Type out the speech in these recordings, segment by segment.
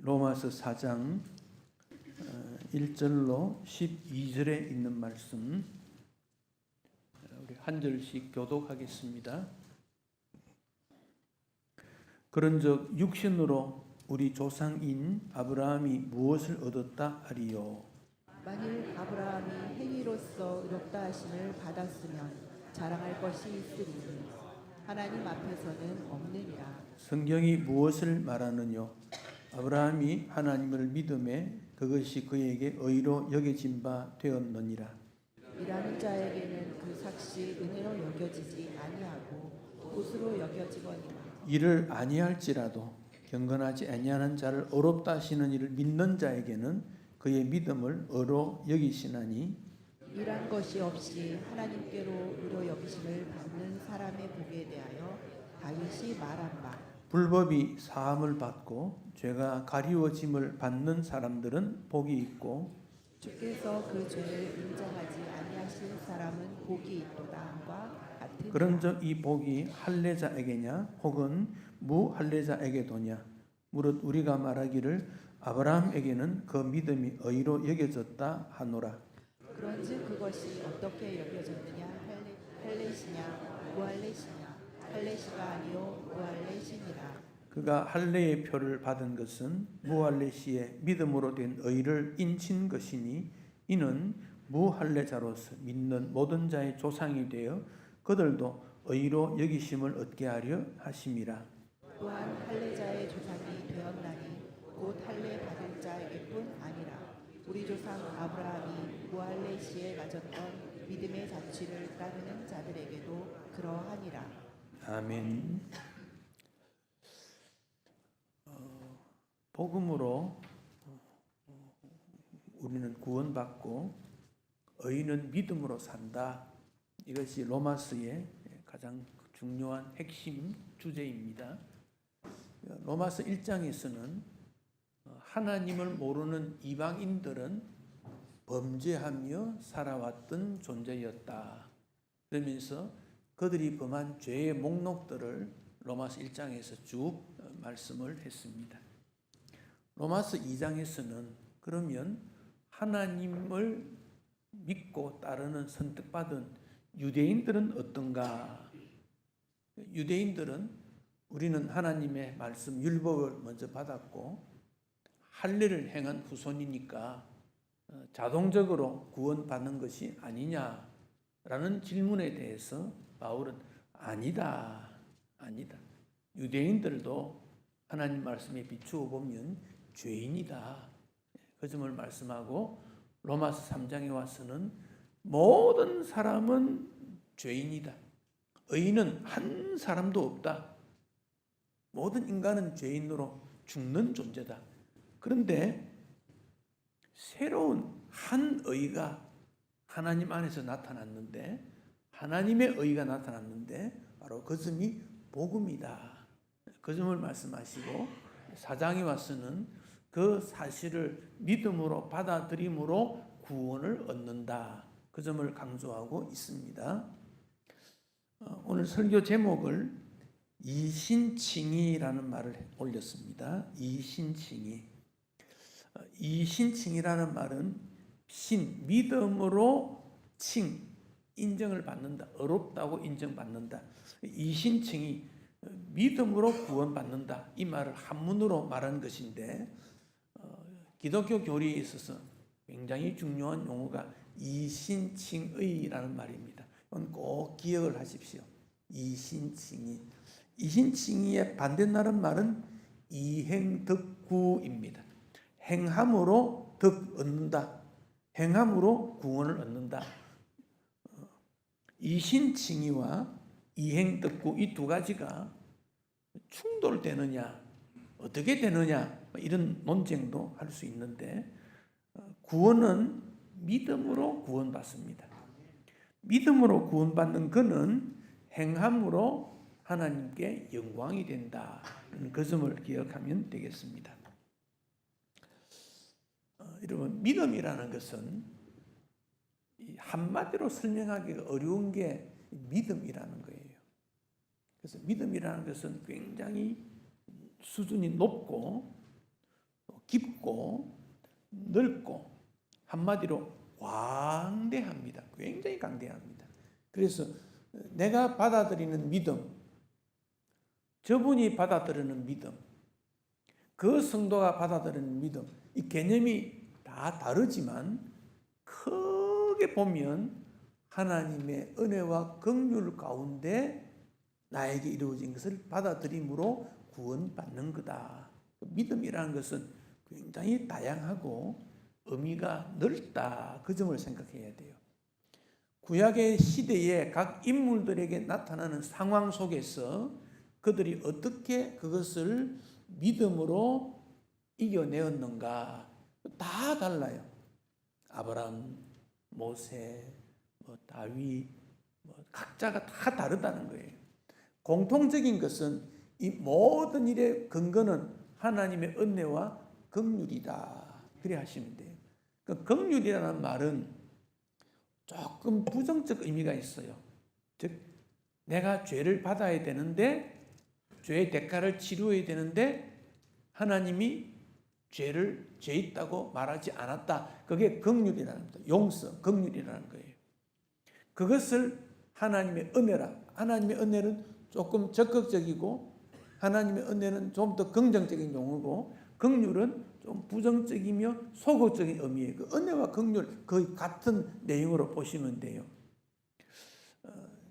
로마서 4장 1절로 12절에 있는 말씀 우리 한 절씩 교독하겠습니다. 그런즉 육신으로 우리 조상인 아브라함이 무엇을 얻었다 하리요? 만일 아브라함이 행위로서 의롭다 하심을 받았으면 자랑할 것이 있으리니 하나님 앞에서는 없느니라. 성경이 무엇을 말하느뇨? 아브라함이 하나님을 믿음에 그것이 그에게 의로 여겨진 바 되었느니라. 일하는 자에게는 그 삭시 은혜로 여겨지지 아니하고 봇으로 여겨지거니와. 이를 아니할지라도 경건하지 아니하는 자를 어렵다 하시는 이를 믿는 자에게는 그의 믿음을 의로 여기시나니 일한 것이 없이 하나님께로 의로 여기심을 받는 사람의 복에 대하여 다윗이 말한 바 불법이 사함을 받고 죄가 가리워짐을 받는 사람들은 복이 있고 주께서 그 죄를 인정하지 아니하실 사람은 복이 있도다 함과 같으니라. 그런즉 이 복이 할례자에게냐 혹은 무할례자에게도냐 무릇 우리가 말하기를 아브라함에게는 그 믿음이 의로 여겨졌다 하노라. 그런즉 그것이 어떻게 여겨졌느냐? 할례시냐 무할례시냐? 할례시가 아니요 무할례시니라. 그가 할례의 표를 받은 것은 무할례시의 믿음으로 된 의를 인친 것이니 이는 무할례자로서 믿는 모든 자의 조상이 되어 그들도 의로 여기심을 얻게 하려 하심이라. 또한 할례자의 조상이 되었나니 곧 할례 받은 자에게뿐 아니라 우리 조상 아브라함이 무할례시에 가졌던 믿음의 자취를 따르는 자들에게도 그러하니라. 아멘. 복음으로 우리는 구원받고 의인은 믿음으로 산다. 이것이 로마서의 가장 중요한 핵심 주제입니다. 로마서 1장에서는 하나님을 모르는 이방인들은 범죄하며 살아왔던 존재였다. 그러면서 그들이 범한 죄의 목록들을 로마서 1장에서 쭉 말씀을 했습니다. 로마서 2장에서는 그러면 하나님을 믿고 따르는 선택받은 유대인들은 어떤가? 유대인들은 우리는 하나님의 말씀 율법을 먼저 받았고 할례를 행한 후손이니까 자동적으로 구원받는 것이 아니냐라는 질문에 대해서 바울은 아니다. 유대인들도 하나님 말씀에 비추어 보면 죄인이다. 그 점을 말씀하고 로마서 3장에 와서는 모든 사람은 죄인이다. 의인은 한 사람도 없다. 모든 인간은 죄인으로 죽는 존재다. 그런데 새로운 한 의가 하나님 안에서 나타났는데 하나님의 의가 나타났는데 바로 그 점이 복음이다. 그 점을 말씀하시고 4장에 와서는 그 사실을 믿음으로 받아들임으로 구원을 얻는다. 그 점을 강조하고 있습니다. 오늘 설교 제목을 이신칭의라는 말을 올렸습니다. 이신칭의라는 말은 신, 믿음으로 칭, 인정을 받는다. 어렵다고 인정받는다. 이신칭의, 믿음으로 구원받는다. 이 말을 한문으로 말한 것인데 기독교 교리에 있어서 굉장히 중요한 용어가 이신칭의라는 말입니다. 이건 꼭 기억을 하십시오. 이신칭의의 반대나는 말은 이행덕구입니다. 행함으로 덕 얻는다. 행함으로 구원을 얻는다. 이신칭의와 이행덕구 이 두 가지가 충돌되느냐, 어떻게 되느냐 이런 논쟁도 할 수 있는데 구원은 믿음으로 구원받습니다. 믿음으로 구원받는 그는 행함으로 하나님께 영광이 된다. 그 점을 기억하면 되겠습니다. 여러분, 믿음이라는 것은 한마디로 설명하기가 어려운 게 믿음이라는 거예요. 그래서 믿음이라는 것은 굉장히 수준이 높고 깊고 넓고 한마디로 광대합니다. 굉장히 강대합니다. 그래서 내가 받아들이는 믿음, 저분이 받아들이는 믿음, 그 성도가 받아들이는 믿음, 이 개념이 다 다르지만 크게 보면 하나님의 은혜와 긍휼 가운데 나에게 이루어진 것을 받아들임으로 구원받는 거다. 믿음이라는 것은 굉장히 다양하고 의미가 넓다. 그 점을 생각해야 돼요. 구약의 시대에 각 인물들에게 나타나는 상황 속에서 그들이 어떻게 그것을 믿음으로 이겨내었는가 다 달라요. 아브라함, 모세, 다윗, 각자가 다 다르다는 거예요. 공통적인 것은 이 모든 일의 근거는 하나님의 은혜와 긍휼이다. 그래 하시면 돼요. 그 긍휼이라는 말은 조금 부정적 의미가 있어요. 즉 내가 죄를 받아야 되는데 죄의 대가를 치루어야 되는데 하나님이 죄 있다고 말하지 않았다. 그게 긍휼이라는 겁니다. 용서, 긍휼이라는 거예요. 그것을 하나님의 은혜라. 하나님의 은혜는 조금 적극적이고 하나님의 은혜는 좀 더 긍정적인 용어고 긍휼은 좀 부정적이며 소극적인 의미예요. 그 은혜와 긍휼 거의 같은 내용으로 보시면 돼요.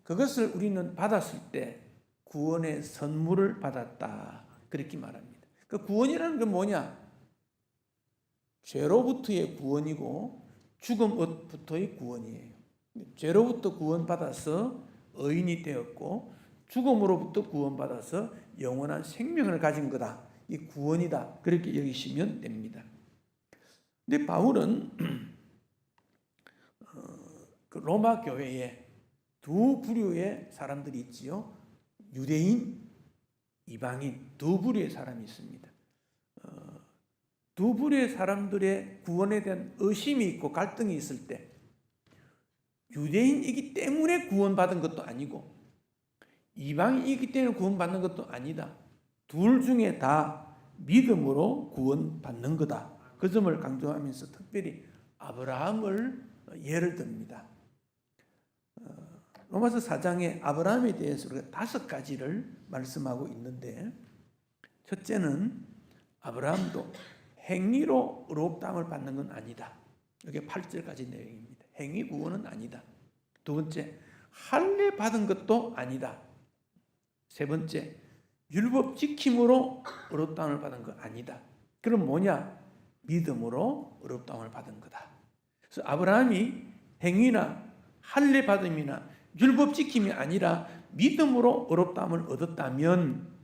그것을 우리는 받았을 때 구원의 선물을 받았다. 그렇게 말합니다. 그 구원이라는 건 뭐냐? 죄로부터의 구원이고 죽음부터의 구원이에요. 죄로부터 구원받아서 의인이 되었고 죽음으로부터 구원받아서 영원한 생명을 가진 거다. 이 구원이다. 그렇게 여기시면 됩니다. 근데 바울은 그 로마 교회에 두 부류의 사람들이 있지요. 유대인, 이방인 두 부류의 사람이 있습니다. 두 부류의 사람들의 구원에 대한 의심이 있고 갈등이 있을 때 유대인이기 때문에 구원받은 것도 아니고 이방인이기 때문에 구원받는 것도 아니다. 둘 중에 다 믿음으로 구원받는 거다. 그 점을 강조하면서 특별히 아브라함을 예를 듭니다. 로마서 4장에 아브라함에 대해서 우리가 5가지를 말씀하고 있는데 첫째는 아브라함도 행위로 의롭다함을 받는 건 아니다. 이게 8절까지 내용입니다. 행위 구원은 아니다. 두 번째, 할례 받은 것도 아니다. 세 번째, 율법 지킴으로 의롭다함을 받은 거 아니다. 그럼 뭐냐? 믿음으로 의롭다함을 받은 거다. 그래서 아브라함이 행위나 할례 받음이나 율법 지킴이 아니라 믿음으로 의롭다함을 얻었다면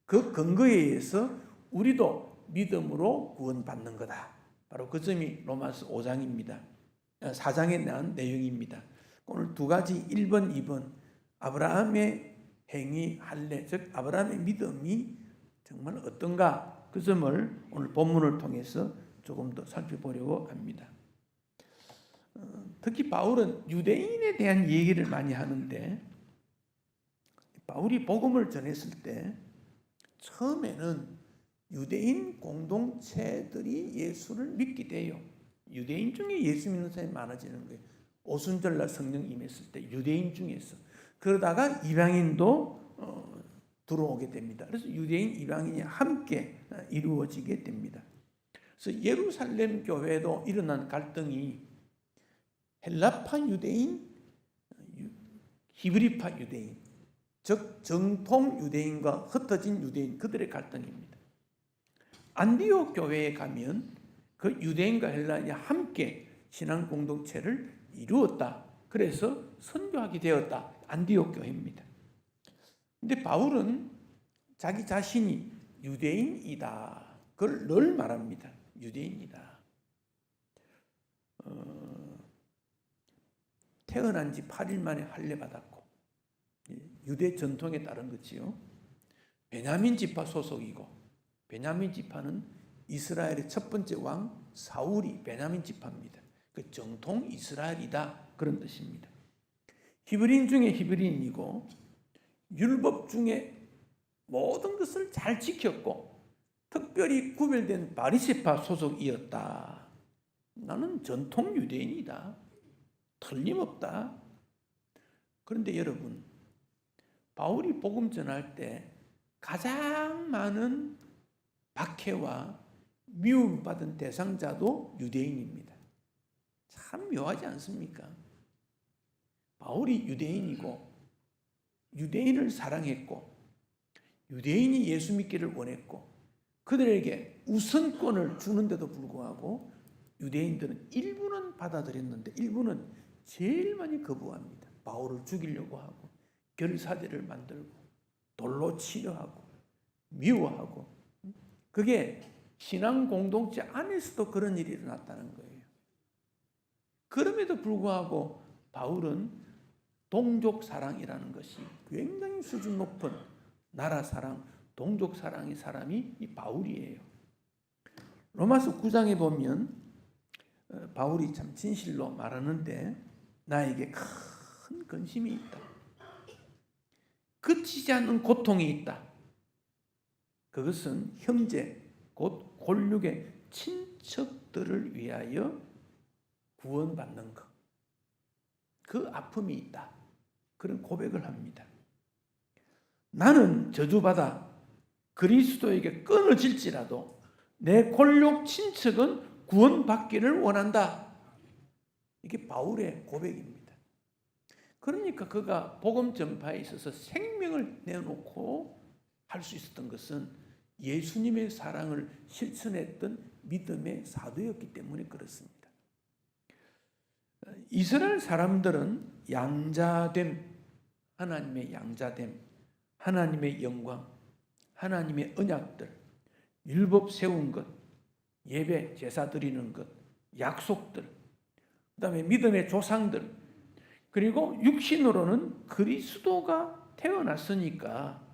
그 근거에 의해서 우리도 믿음으로 구원받는 거다. 바로 그 점이 로마서 5장입니다. 4장에 나온 내용입니다. 오늘 두 가지 1번, 2번 아브라함의 행위, 할례, 즉 아브라함의 믿음이 정말 어떤가 그 점을 오늘 본문을 통해서 조금 더 살펴보려고 합니다. 특히 바울은 유대인에 대한 얘기를 많이 하는데 바울이 복음을 전했을 때 처음에는 유대인 공동체들이 예수를 믿게 돼요. 유대인 중에 예수 믿는 사람이 많아지는 거예요. 오순절날 성령 임했을 때 유대인 중에서 그러다가 이방인도 들어오게 됩니다. 그래서 유대인, 이방인이 함께 이루어지게 됩니다. 그래서 예루살렘 교회도 일어난 갈등이 헬라파 유대인, 히브리파 유대인, 즉 정통 유대인과 흩어진 유대인 그들의 갈등입니다. 안디옥 교회에 가면 그 유대인과 헬라인이 함께 신앙 공동체를 이루었다. 그래서 선교하게 되었다. 안디옥 교회입니다. 근데 바울은 자기 자신이 유대인이다. 그걸 늘 말합니다. 유대인이다. 태어난 지 8일 만에 할례 받았고 유대 전통에 따른 거지요. 베냐민 지파 소속이고 베냐민 지파는 이스라엘의 첫 번째 왕 사울이 베냐민 지파입니다. 그 정통 이스라엘이다 그런 뜻입니다. 히브리인 중에 히브리인이고 율법 중에 모든 것을 잘 지켰고 특별히 특별히 구별된 바리새파 소속이었다. 나는 전통 유대인이다. 틀림없다. 그런데 여러분, 바울이 복음 전할 때 가장 많은 박해와 미움받은 대상자도 유대인입니다. 참 묘하지 않습니까? 바울이 유대인이고 유대인을 사랑했고 유대인이 예수 믿기를 원했고 그들에게 우선권을 주는데도 불구하고 유대인들은 일부는 받아들였는데 일부는 제일 많이 거부합니다. 바울을 죽이려고 하고 결사대를 만들고 돌로 치려 하고 미워하고, 그게 신앙 공동체 안에서도 그런 일이 일어났다는 거예요. 그럼에도 불구하고 바울은 동족 사랑이라는 것이 굉장히 수준 높은 나라 사랑, 동족 사랑의 사람이 이 바울이에요. 로마서 9장에 보면 바울이 참 진실로 말하는데, 나에게 큰 근심이 있다. 그치지 않는 고통이 있다. 그것은 형제 곧 골육의 친척들을 위하여 구원받는 것, 그 아픔이 있다. 그런 고백을 합니다. 나는 저주받아 그리스도에게 끊어질지라도 내 골육 친척은 구원받기를 원한다. 이게 바울의 고백입니다. 그러니까 그가 복음 전파에 있어서 생명을 내놓고 할 수 있었던 것은 예수님의 사랑을 실천했던 믿음의 사도였기 때문에 그렇습니다. 이스라엘 사람들은 양자됨, 하나님의 양자됨, 하나님의 영광, 하나님의 언약들, 율법 세운 것, 예배 제사 드리는 것, 약속들, 그 다음에 믿음의 조상들, 그리고 육신으로는 그리스도가 태어났으니까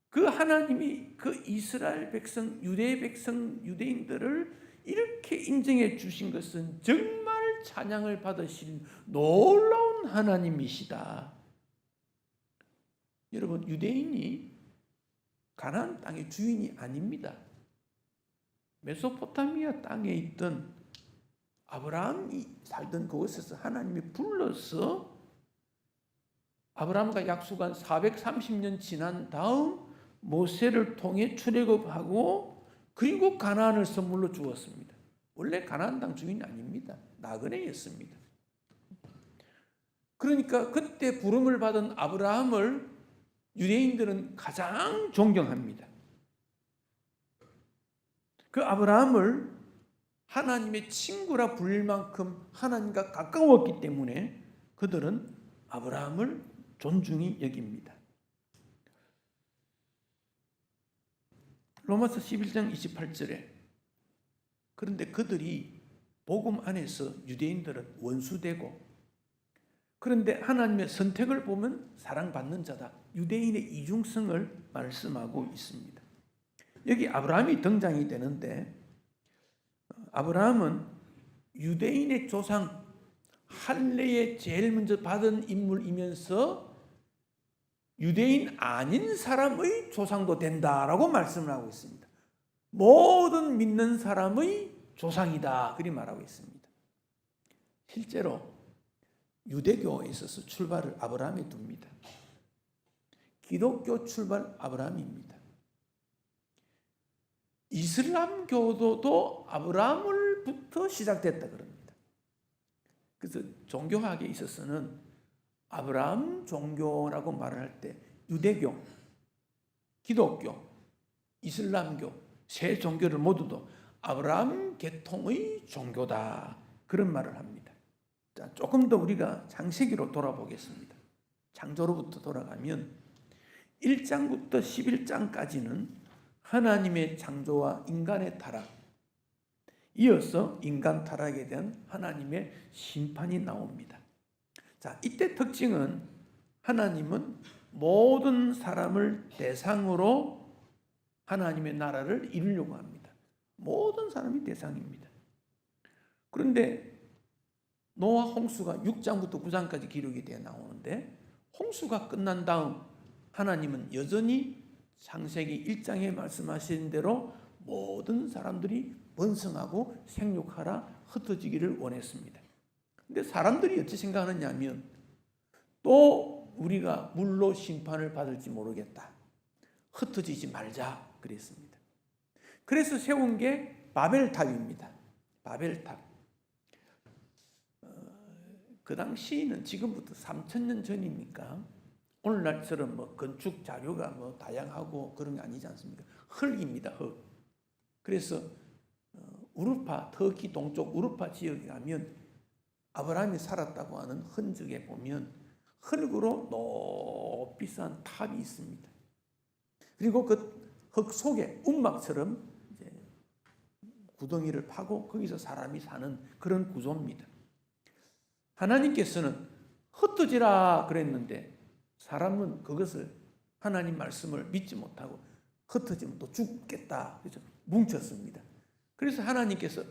그 하나님이 그 이스라엘 백성, 유대 백성, 유대인들을 이렇게 인정해 주신 것은 정말 찬양을 받으신 놀라운 하나님이시다. 여러분, 유대인이 가나안 땅의 주인이 아닙니다. 메소포타미아 땅에 있던 아브라함이 살던 그곳에서 하나님이 불러서 아브라함과 약속한 430년 지난 다음 모세를 통해 출애굽하고 그리고 가나안을 선물로 주었습니다. 원래 가나안 땅 주인이 아닙니다. 나그네였습니다. 그러니까 그때 부름을 받은 아브라함을 유대인들은 가장 존경합니다. 그 아브라함을 하나님의 친구라 불릴 만큼 하나님과 가까웠기 때문에 그들은 아브라함을 존중히 여깁니다. 로마서 11장 28절에 그런데 그들이 복음 안에서 유대인들은 원수되고, 그런데 하나님의 선택을 보면 사랑받는 자다. 유대인의 이중성을 말씀하고 있습니다. 여기 아브라함이 등장이 되는데, 아브라함은 유대인의 조상 할례에 제일 먼저 받은 인물이면서 유대인 아닌 사람의 조상도 된다라고 말씀을 하고 있습니다. 모든 믿는 사람의 조상이다, 그리 말하고 있습니다. 실제로 유대교에 있어서 출발을 아브라함이 둡니다. 기독교 출발 아브라함입니다. 이슬람교도도 아브라함을부터 시작됐다 그럽니다. 그래서 종교학에 있어서는 아브라함 종교라고 말을 할 때 유대교, 기독교, 이슬람교 세 종교를 모두도 아브라함 계통의 종교다, 그런 말을 합니다. 자, 조금 더 우리가 창세기로 돌아보겠습니다. 창조로부터 돌아가면 1장부터 11장까지는 하나님의 창조와 인간의 타락, 이어서 인간 타락에 대한 하나님의 심판이 나옵니다. 자, 이때 특징은 하나님은 모든 사람을 대상으로 하나님의 나라를 이루려고 합니다. 모든 사람이 대상입니다. 그런데 노아 홍수가 6장부터 9장까지 기록이 되어 나오는데, 홍수가 끝난 다음 하나님은 여전히 창세기 1장에 말씀하신 대로 모든 사람들이 번성하고 생육하라 흩어지기를 원했습니다. 근데 사람들이 어찌 생각하느냐면 또 우리가 물로 심판을 받을지 모르겠다. 흩어지지 말자 그랬습니다. 그래서 세운 게 바벨탑입니다. 바벨탑. 그 당시는 지금부터 3000년 전이니까 오늘날처럼 뭐 건축 자료가 뭐 다양하고 그런 게 아니지 않습니까? 흙입니다. 흙. 그래서 우르파, 터키 동쪽 우르파 지역에 가면 아브라함이 살았다고 하는 흔적에 보면 흙으로 높이 쌓은 탑이 있습니다. 그리고 그 흙 속에 움막처럼 이제 구덩이를 파고 거기서 사람이 사는 그런 구조입니다. 하나님께서는 흩어지라 그랬는데 사람은 그것을 하나님 말씀을 믿지 못하고 흩어지면 또 죽겠다. 그래서 뭉쳤습니다. 그래서 하나님께서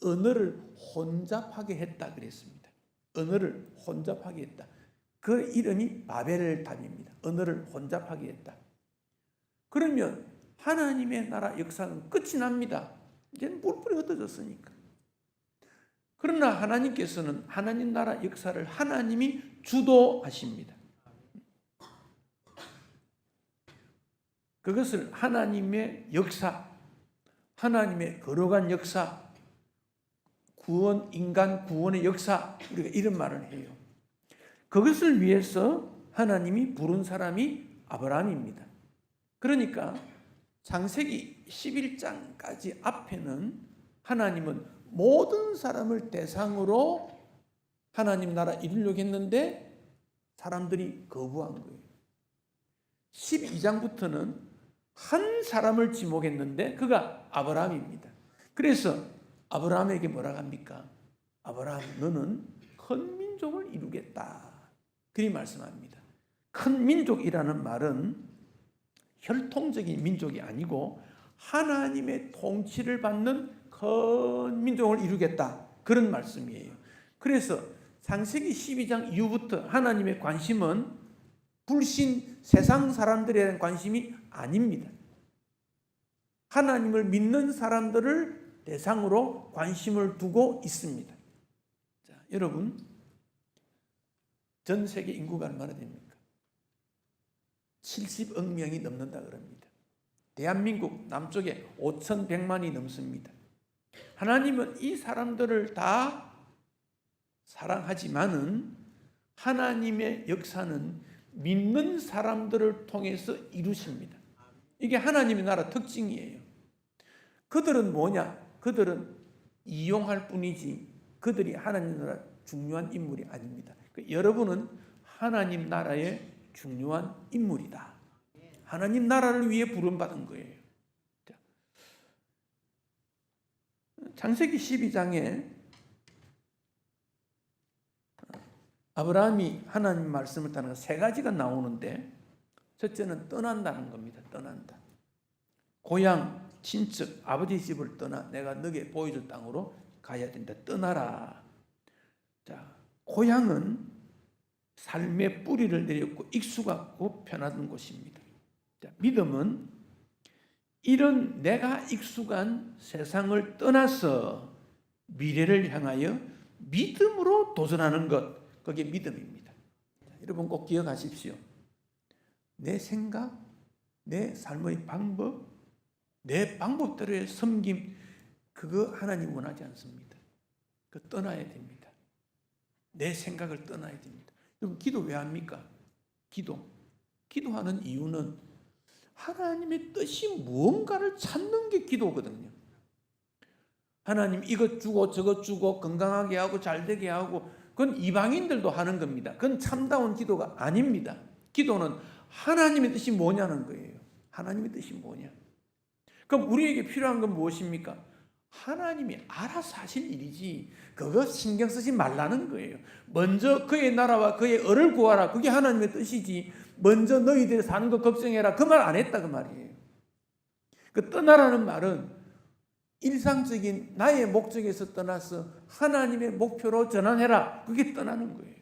언어를 혼잡하게 했다 그랬습니다. 언어를 혼잡하게 했다. 그 이름이 바벨탑입니다. 언어를 혼잡하게 했다. 그러면 하나님의 나라 역사는 끝이 납니다. 이제는 뿔뿔이 흩어졌으니까. 그러나 하나님께서는 하나님 나라 역사를 하나님이 주도하십니다. 그것을 하나님의 역사, 하나님의 거룩한 역사, 구원, 인간 구원의 역사, 우리가 이런 말을 해요. 그것을 위해서 하나님이 부른 사람이 아브라함입니다. 그러니까 창세기 11장까지 앞에는 하나님은 모든 사람을 대상으로 하나님 나라 이루려고 했는데 사람들이 거부한 거예요. 12장부터는 한 사람을 지목했는데 그가 아브라함입니다. 그래서 아브라함에게 뭐라고 합니까? 아브라함 너는 큰 민족을 이루겠다. 그리 말씀합니다. 큰 민족이라는 말은 혈통적인 민족이 아니고 하나님의 통치를 받는 큰 민족을 이루겠다. 그런 말씀이에요. 그래서 창세기 12장 이후부터 하나님의 관심은 불신 세상 사람들에 대한 관심이 아닙니다. 하나님을 믿는 사람들을 대상으로 관심을 두고 있습니다. 자, 여러분, 전 세계 인구가 얼마나 됩니까? 70억 명이 넘는다 그럽니다. 대한민국 남쪽에 5,100만이 넘습니다. 하나님은 이 사람들을 다 사랑하지만은 하나님의 역사는 믿는 사람들을 통해서 이루십니다. 이게 하나님의 나라 특징이에요. 그들은 뭐냐? 그들은 이용할 뿐이지 그들이 하나님 나라 중요한 인물이 아닙니다. 여러분은 하나님 나라의 중요한 인물이다. 하나님 나라를 위해 부름받은 거예요. 창세기 12장에 아브라함이 하나님 말씀을 따르는 세 가지가 나오는데 첫째는 떠난다는 겁니다. 떠난다. 고향, 친척, 아버지 집을 떠나 내가 너에게 보여줄 땅으로 가야 된다. 떠나라. 자, 고향은 삶의 뿌리를 내렸고 익숙하고 편하던 곳입니다. 자, 믿음은 이런 내가 익숙한 세상을 떠나서 미래를 향하여 믿음으로 도전하는 것, 그게 믿음입니다. 자, 여러분 꼭 기억하십시오. 내 생각, 내 삶의 방법, 내 방법대로의 섬김, 그거 하나님 원하지 않습니다. 그 떠나야 됩니다. 내 생각을 떠나야 됩니다. 여러분 기도 왜 합니까? 기도하는 이유는 하나님의 뜻이 무언가를 찾는 게 기도거든요. 하나님 이것 주고 저것 주고 건강하게 하고 잘되게 하고 그건 이방인들도 하는 겁니다. 그건 참다운 기도가 아닙니다. 기도는 하나님의 뜻이 뭐냐는 거예요. 하나님의 뜻이 뭐냐. 그럼 우리에게 필요한 건 무엇입니까? 하나님이 알아서 하실 일이지 그거 신경 쓰지 말라는 거예요. 먼저 그의 나라와 그의 의를 구하라. 그게 하나님의 뜻이지 먼저 너희들이 사는 거 걱정해라. 그 말 안 했다 그 말이에요. 그 떠나라는 말은 일상적인 나의 목적에서 떠나서 하나님의 목표로 전환해라. 그게 떠나는 거예요.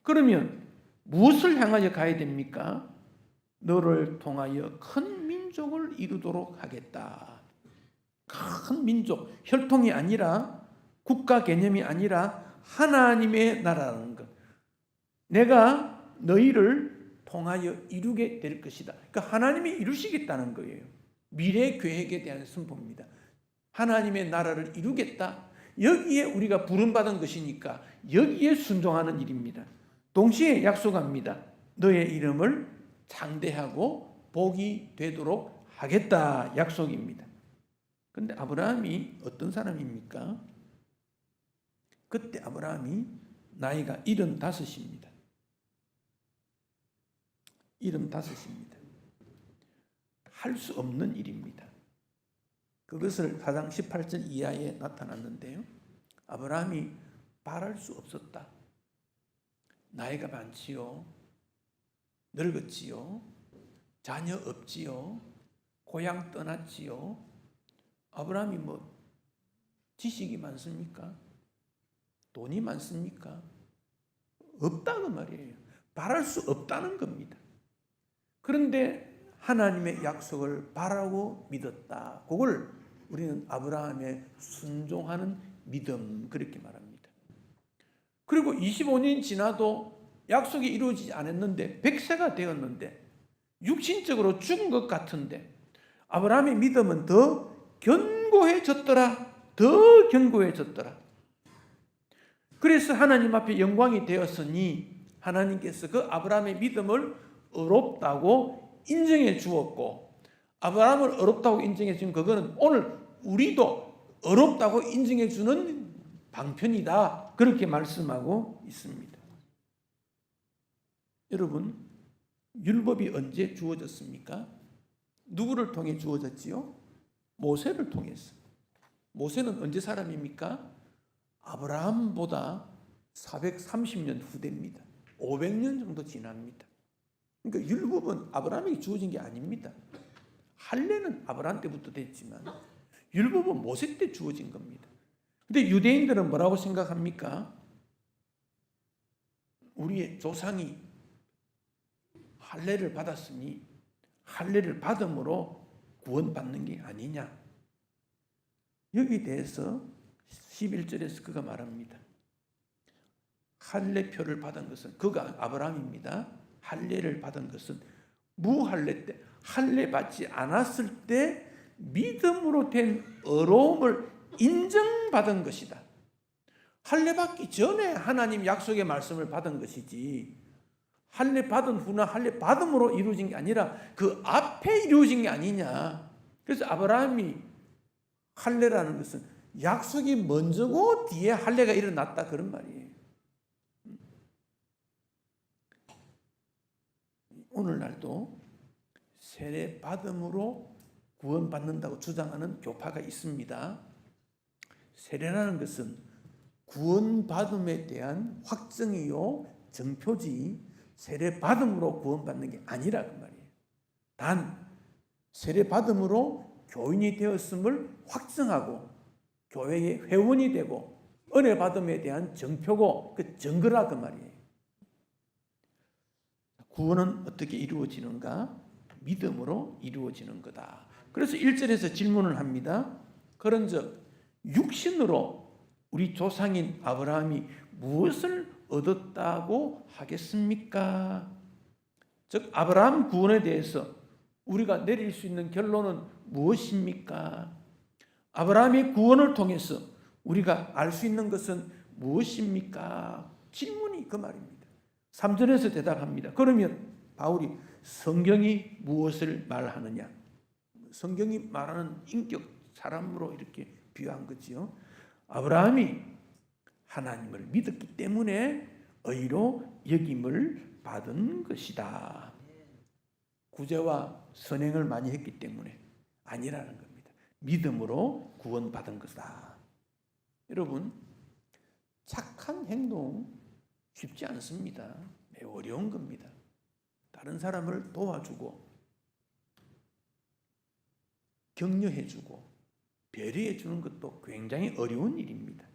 그러면 무엇을 향하여 가야 됩니까? 너를 통하여 큰 민족을 이루도록 하겠다. 큰 민족, 혈통이 아니라 국가 개념이 아니라 하나님의 나라라는 것. 내가 너희를 통하여 이루게 될 것이다. 그러니까 하나님이 이루시겠다는 거예요. 미래 계획에 대한 선포입니다. 하나님의 나라를 이루겠다. 여기에 우리가 부름받은 것이니까 여기에 순종하는 일입니다. 동시에 약속합니다. 너의 이름을 창대하고 복이 되도록 하겠다. 약속입니다. 그런데 아브라함이 어떤 사람입니까? 그때 아브라함이 나이가 75입니다. 75입니다. 할 수 없는 일입니다. 그것을 사장 18절 이하에 나타났는데요. 아브라함이 바랄 수 없었다. 나이가 많지요. 늙었지요. 자녀 없지요. 고향 떠났지요. 아브라함이 지식이 많습니까? 돈이 많습니까? 없다는 말이에요. 바랄 수 없다는 겁니다. 그런데 하나님의 약속을 바라고 믿었다. 그걸 우리는 아브라함의 순종하는 믿음 그렇게 말합니다. 그리고 25년이 지나도 약속이 이루어지지 않았는데 100세가 되었는데 육신적으로 죽은 것 같은데 아브라함의 믿음은 더 견고해졌더라. 더 견고해졌더라. 그래서 하나님 앞에 영광이 되었으니 하나님께서 그 아브라함의 믿음을 의롭다고 인정해 주었고, 아브라함을 의롭다고 인정해 준 그거는 오늘 우리도 의롭다고 인정해 주는 방편이다. 그렇게 말씀하고 있습니다. 여러분, 율법이 언제 주어졌습니까? 누구를 통해 주어졌지요? 모세를 통해서. 모세는 언제 사람입니까? 아브라함보다 430년 후대입니다. 500년 정도 지납니다. 그러니까 율법은 아브라함에게 주어진 게 아닙니다. 할례는 아브라함 때부터 됐지만 율법은 모세 때 주어진 겁니다. 근데 유대인들은 뭐라고 생각합니까? 우리의 조상이 할례를 받았으니 할례를 받음으로 구원받는 게 아니냐. 여기에 대해서 11절에서 그가 말합니다. 할례표를 받은 것은 그가 아브라함입니다. 할례를 받은 것은 무할례 때, 할례 받지 않았을 때 믿음으로 된 의로움을 인정받은 것이다. 할례 받기 전에 하나님 약속의 말씀을 받은 것이지 할례 받은 후나 할례 받음으로 이루어진 게 아니라 그 앞에 이루어진 게 아니냐. 그래서 아브라함이 할례라는 것은 약속이 먼저고 뒤에 할례가 일어났다 그런 말이에요. 오늘날도 세례 받음으로 구원받는다고 주장하는 교파가 있습니다. 세례라는 것은 구원받음에 대한 확증이요 정표지 세례 받음으로 구원받는 게 아니라 그 말이에요. 단 세례 받음으로 교인이 되었음을 확증하고 교회의 회원이 되고 은혜 받음에 대한 정표고 그 증거라 그 말이에요. 구원은 어떻게 이루어지는가? 믿음으로 이루어지는 거다. 그래서 1절에서 질문을 합니다. 그런즉 육신으로 우리 조상인 아브라함이 무엇을 얻었다고 하겠습니까? 즉 아브라함 구원에 대해서 우리가 내릴 수 있는 결론은 무엇입니까? 아브라함의 구원을 통해서 우리가 알 수 있는 것은 무엇입니까? 질문이 그 말입니다. 3절에서 대답합니다. 그러면 바울이 성경이 무엇을 말하느냐? 성경이 말하는 인격 사람으로 이렇게 비유한 거지요. 아브라함이 하나님을 믿었기 때문에 의로 여김을 받은 것이다. 구제와 선행을 많이 했기 때문에 아니라는 겁니다. 믿음으로 구원받은 것이다. 여러분, 착한 행동 쉽지 않습니다. 매우 어려운 겁니다. 다른 사람을 도와주고 격려해주고 배려해주는 것도 굉장히 어려운 일입니다.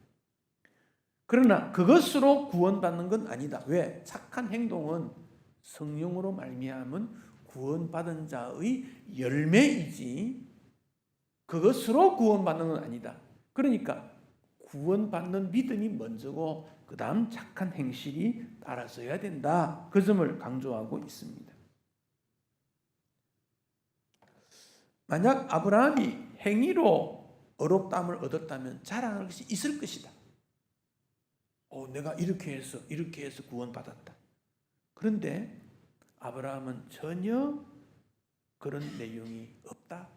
그러나 그것으로 구원받는 건 아니다. 왜? 착한 행동은 성령으로 말미암은 구원받은 자의 열매이지 그것으로 구원받는 건 아니다. 그러니까 구원받는 믿음이 먼저고 그 다음 착한 행실이 따라서야 된다. 그 점을 강조하고 있습니다. 만약 아브라함이 행위로 어렵다함을 얻었다면 자랑할 것이 있을 것이다. 내가 이렇게 해서 구원받았다. 그런데 아브라함은 전혀 그런 내용이 없다.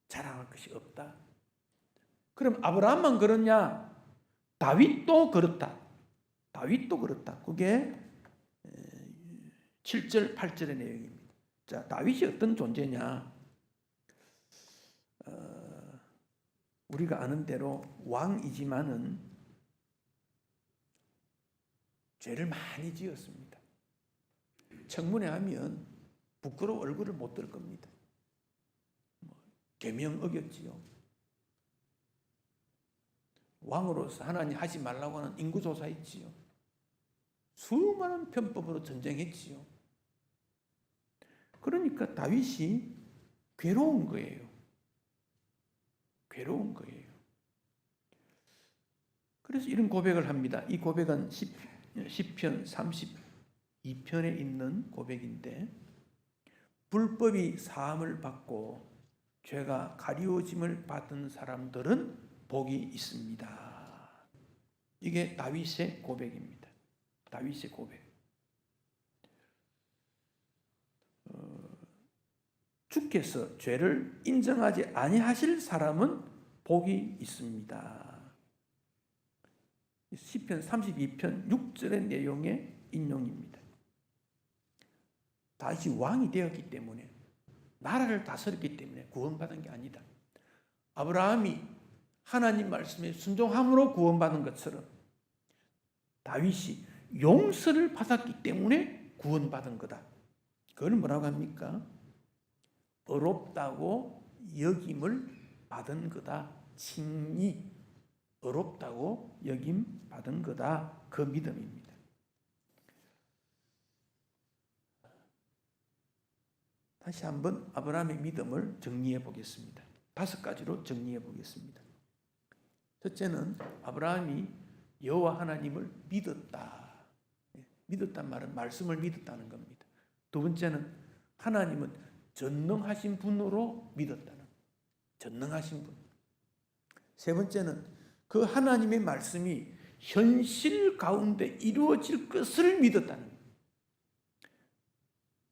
자랑할 것이 없다. 그럼 아브라함만 그렇냐? 다윗도 그렇다. 그게 7절, 8절의 내용입니다. 자, 다윗이 어떤 존재냐? 우리가 아는 대로 왕이지만은 죄를 많이 지었습니다. 청문회 하면 부끄러워 얼굴을 못 들 겁니다. 계명 어겼지요. 왕으로서 하나님 하지 말라고 하는 인구조사했지요. 수많은 편법으로 전쟁했지요. 그러니까 다윗이 괴로운 거예요. 그래서 이런 고백을 합니다. 이 고백은 시편 32편에 있는 고백인데, 불법이 사함을 받고 죄가 가리워짐을 받은 사람들은 복이 있습니다. 이게 다윗의 고백입니다. 다윗의 고백. 주께서 죄를 인정하지 아니하실 사람은 복이 있습니다. 시편 32편 6절의 내용의 인용입니다. 다윗이 왕이 되었기 때문에, 나라를 다스렸기 때문에 구원받은 게 아니다. 아브라함이 하나님 말씀에 순종함으로 구원받은 것처럼 다윗이 용서를 받았기 때문에 구원받은 거다. 그걸 뭐라고 합니까? 어렵다고 여김을 받은 거다. 칭이 어렵다고 여김 받은 거다. 그 믿음입니다. 다시 한번 아브라함의 믿음을 정리해 보겠습니다. 5가지로 정리해 보겠습니다. 첫째는 아브라함이 여호와 하나님을 믿었다. 믿었단 말은 말씀을 믿었다는 겁니다. 두 번째는 하나님은 전능하신 분으로 믿었다는, 전능하신 분. 세 번째는 그 하나님의 말씀이 현실 가운데 이루어질 것을 믿었다는 것.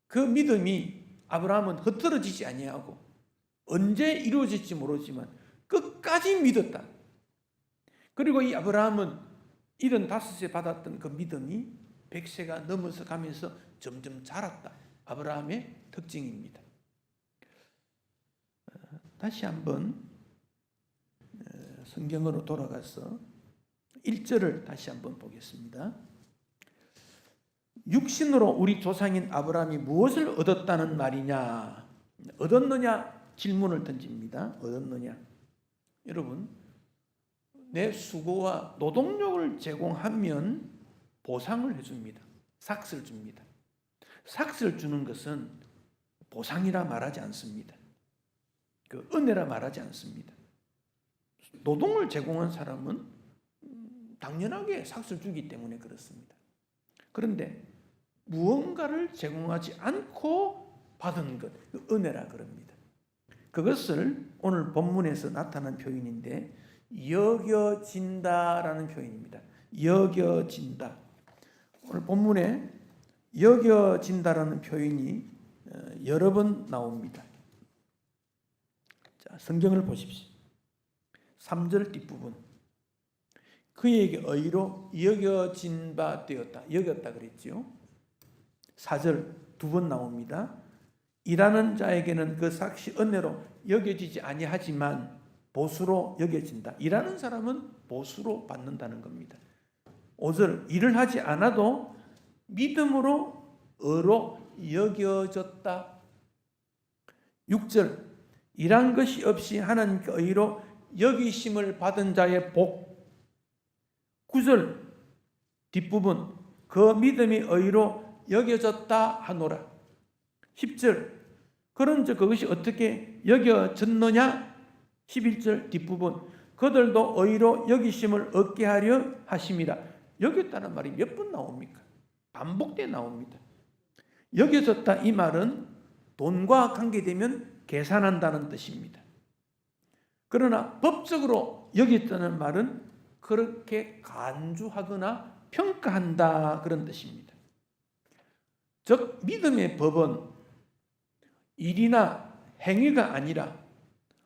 그 믿음이 아브라함은 흩어지지 아니하고 언제 이루어질지 모르지만 끝까지 믿었다. 그리고 이 아브라함은 75세 받았던 그 믿음이 100세가 넘어서 가면서 점점 자랐다. 아브라함의 특징입니다. 다시 한번 성경으로 돌아가서 1절을 다시 한번 보겠습니다. 육신으로 우리 조상인 아브라함이 무엇을 얻었다는 말이냐? 얻었느냐? 질문을 던집니다. 얻었느냐? 여러분, 내 수고와 노동력을 제공하면 보상을 해줍니다. 삭스를 줍니다. 삭스를 주는 것은 보상이라 말하지 않습니다. 그 은혜라 말하지 않습니다. 노동을 제공한 사람은 당연하게 삭스를 주기 때문에 그렇습니다. 그런데 무언가를 제공하지 않고 받은 것, 그 은혜라 그럽니다. 그것을 오늘 본문에서 나타난 표현인데 여겨진다라는 표현입니다. 여겨진다. 오늘 본문에 여겨진다라는 표현이 여러 번 나옵니다. 자, 성경을 보십시오. 3절 뒷부분. 그에게 의로 여겨진 바 되었다. 여겼다 그랬죠. 4절 2번 나옵니다. 일하는 자에게는 그 삭시 은혜로 여겨지지 아니하지만 보수로 여겨진다. 일하는 사람은 보수로 받는다는 겁니다. 5절 일을 하지 않아도 믿음으로 의로 여겨졌다. 6절 일한 것이 없이 하나님께 의로 여기심을 받은 자의 복. 9절 뒷부분 그 믿음이 의로 여겨졌다 하노라. 10절 그런즉 그것이 어떻게 여겨졌느냐? 11절 뒷부분 그들도 의로 여기심을 얻게 하려 하심이라. 여겼다는 말이 몇 번 나옵니까? 반복돼 나옵니다. 여겨졌다 이 말은 돈과 관계되면 계산한다는 뜻입니다. 그러나 법적으로 여겼다는 말은 그렇게 간주하거나 평가한다 그런 뜻입니다. 즉 믿음의 법은 일이나 행위가 아니라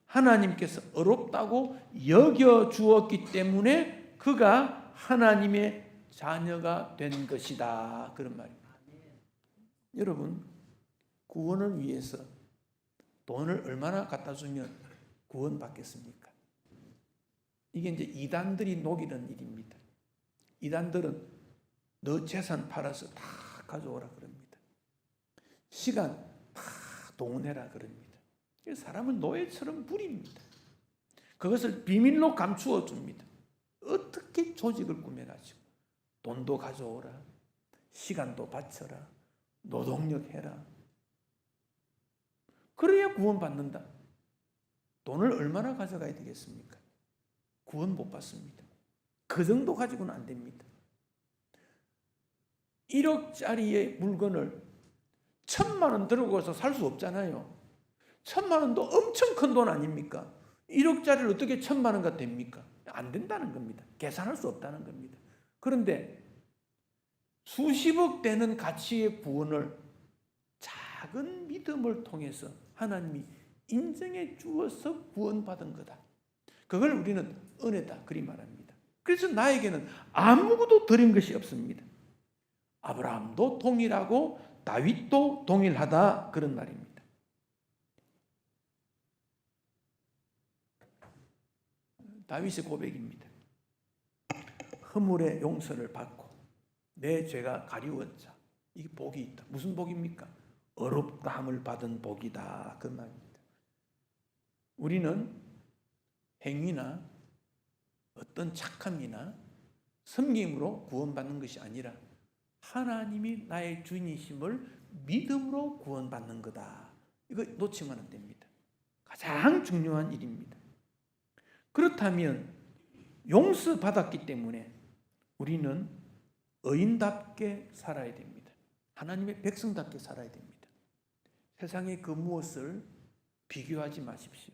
하나님께서 어렵다고 여겨주었기 때문에 그가 하나님의 자녀가 된 것이다 그런 말입니다. 여러분 구원을 위해서 돈을 얼마나 갖다 주면 구원받겠습니까? 이게 이제 이단들이 녹이는 일입니다. 이단들은 너 재산 팔아서 다 가져오라 그럽니다. 시간 다 동원해라 그럽니다. 사람을 노예처럼 부립니다. 그것을 비밀로 감추어 줍니다. 어떻게 조직을 꾸며가지고 돈도 가져오라, 시간도 바쳐라, 노동력 해라. 그래야 구원받는다. 돈을 얼마나 가져가야 되겠습니까? 구원 못 받습니다. 그 정도 가지고는 안 됩니다. 1억짜리의 물건을 1,000만 원 들고 가서 살 수 없잖아요. 1,000만 원도 엄청 큰 돈 아닙니까? 1억짜리를 어떻게 1,000만 원가 됩니까? 안 된다는 겁니다. 계산할 수 없다는 겁니다. 그런데 수십억 되는 가치의 구원을 작은 믿음을 통해서 하나님이 인정해 주어서 구원받은 거다. 그걸 우리는 은혜다 그리 말합니다. 그래서 나에게는 아무것도 드린 것이 없습니다. 아브라함도 동일하고 다윗도 동일하다 그런 말입니다. 다윗의 고백입니다. 허물의 용서를 받고 내 죄가 가리웠자 이게 복이 있다. 무슨 복입니까? 어렵다함을 받은 복이다 그 말입니다. 우리는 행위나 어떤 착함이나 섬김으로 구원받는 것이 아니라 하나님이 나의 주인이심을 믿음으로 구원받는 거다. 이거 놓치면 안 됩니다. 가장 중요한 일입니다. 그렇다면 용서받았기 때문에 우리는 의인답게 살아야 됩니다. 하나님의 백성답게 살아야 됩니다. 세상의 그 무엇을 비교하지 마십시오.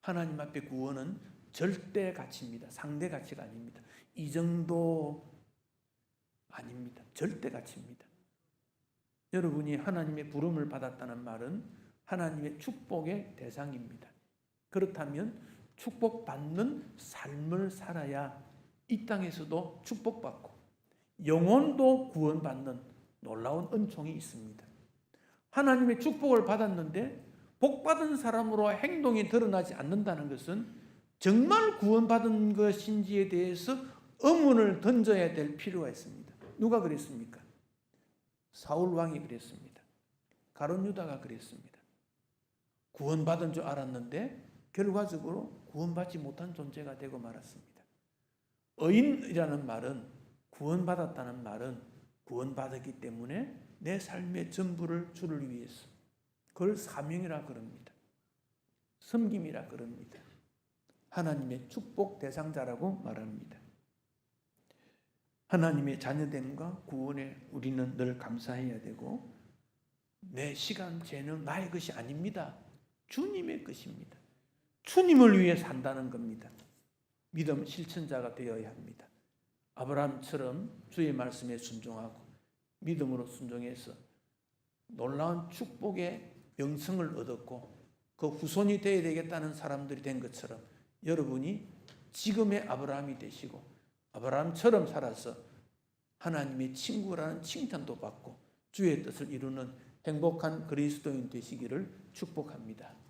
하나님 앞에 구원은 절대 가치입니다. 상대 가치가 아닙니다. 이 정도 아닙니다. 절대 가치입니다. 여러분이 하나님의 부름을 받았다는 말은 하나님의 축복의 대상입니다. 그렇다면 축복받는 삶을 살아야 이 땅에서도 축복받고 영혼도 구원받는 놀라운 은총이 있습니다. 하나님의 축복을 받았는데 복받은 사람으로 행동이 드러나지 않는다는 것은 정말 구원받은 것인지에 대해서 의문을 던져야 될 필요가 있습니다. 누가 그랬습니까? 사울 왕이 그랬습니다. 가룟 유다가 그랬습니다. 구원받은 줄 알았는데 결과적으로 구원받지 못한 존재가 되고 말았습니다. 의인이라는 말은 구원받았다는 말은 구원받았기 때문에 내 삶의 전부를 주를 위해서 그걸 사명이라 그럽니다. 섬김이라 그럽니다. 하나님의 축복 대상자라고 말합니다. 하나님의 자녀됨과 구원에 우리는 늘 감사해야 되고 내 시간, 재능, 나의 것이 아닙니다. 주님의 것입니다. 주님을 위해 산다는 겁니다. 믿음 실천자가 되어야 합니다. 아브라함처럼 주의 말씀에 순종하고 믿음으로 순종해서 놀라운 축복의 명성을 얻었고 그 후손이 되어야 되겠다는 사람들이 된 것처럼 여러분이 지금의 아브라함이 되시고 아브라함처럼 살아서 하나님의 친구라는 칭찬도 받고 주의 뜻을 이루는 행복한 그리스도인 되시기를 축복합니다.